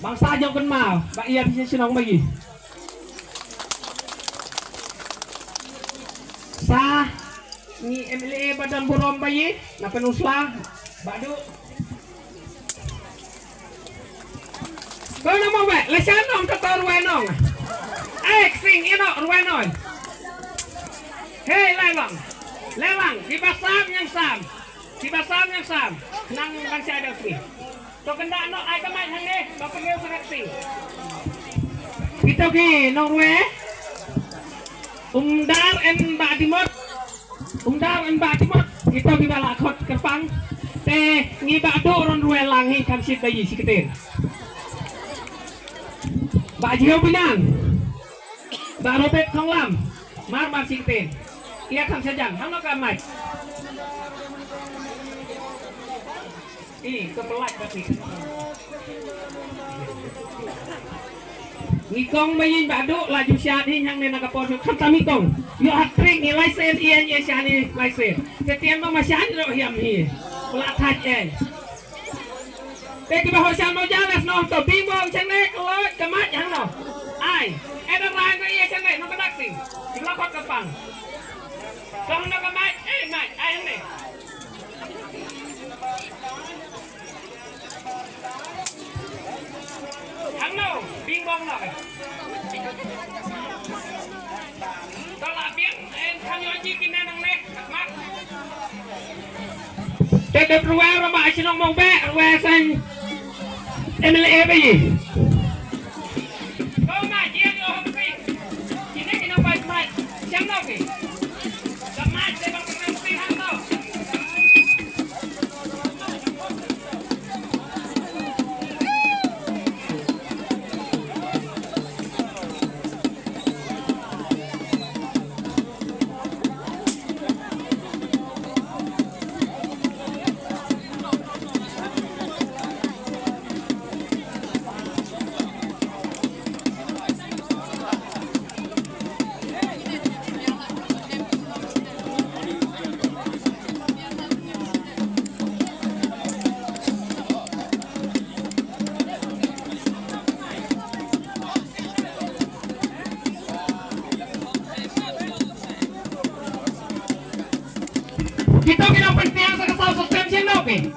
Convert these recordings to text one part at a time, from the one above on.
bangsa jauh kenal, Mbak Ia bisa senang bagi. Sah, ni MLA Badan Burom bayi, na penuslah, ibahduh. Kau nama Mbak, lesan nong kata Rwai nong. Sing ino Rwai nong. Hei lelang, dibasam yang sam, nang bangsa ada sini. To kenda no ai kamai hang ni, ba pengeu saksi. Kita ki nong Rwai. Umdar en Batimot, kita ki bala khot kerpang. Te ngi ibahduh ron Rwai langi kan sit bayi siketin. Ba jiu pinang. Ba robet khong lam, mar siketin. Ia kan sajang, hang no kamai. Kepelak tapi ngikong bayi ibahduh laju syadi yang nena kapor kan kami kong yo hatring ni license iya syadi license ketian mah syadi lo hiam hi pelak thaj te ki bahwa syam no jalas no to bimong chane kelot kemat yang no ai ada lain ko iya chane no kadak sing dilakot kapang kong no kemat mai ai ne no, bingung lah. Kalau biang, kami lagi kena nang nek, mak. Tetap Rwai ramai sinong mawbeh, Rwai sang MLA bayi. Kau mak dia ni orang tu. Ini kena baik, siang nak ke? Mak saya bang kena mesti hang tau. Kita kena penting sa sound system siang nopi.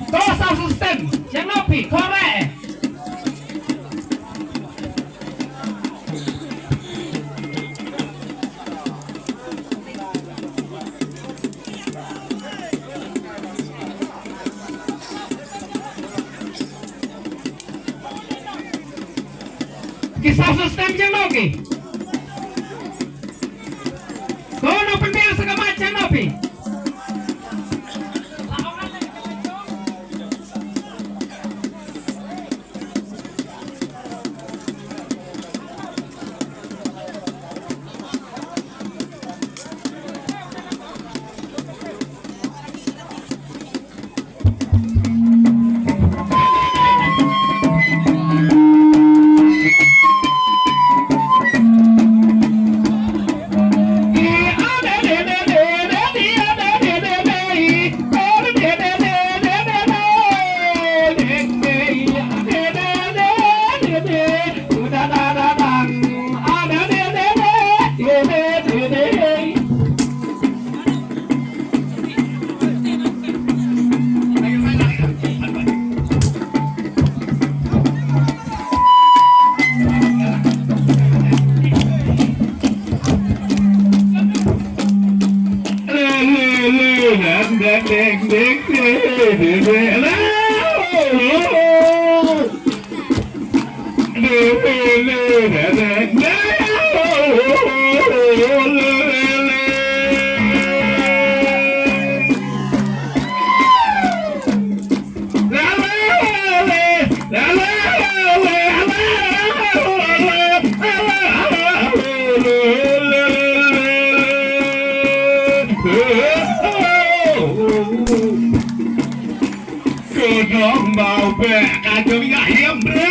To sound system siang nopi, correct. Kisah system siang nopi. Kono penting segala macam nopi. Mawbeh kagak hiam bro.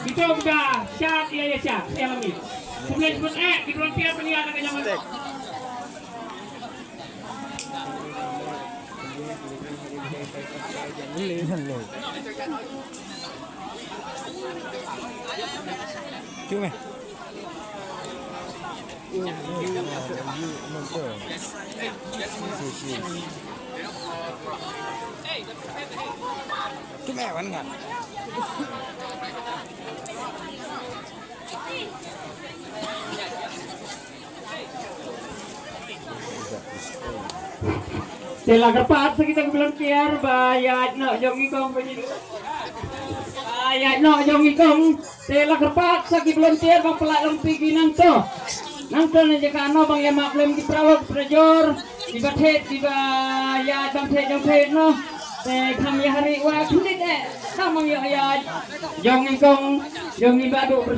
Kita sudah syarat ya syarat yang lebih. Kemudian sebut di bulan tiap penyiaran dengan yang mana? Cuma. Cuma kan nggak? Sila kerpat sekitar bulan tiar bayat nak jong ikong begini. Bayat nak jong ikong sila kerpat sekitar bulan tiar bang pelak lempi ginang to. Nang to na jaka ano bang yamak lem di prawak prajor di bathet di bayat bang thet jong thet no. Kami hari wa kulit sama ya jong ikong jong ibahduh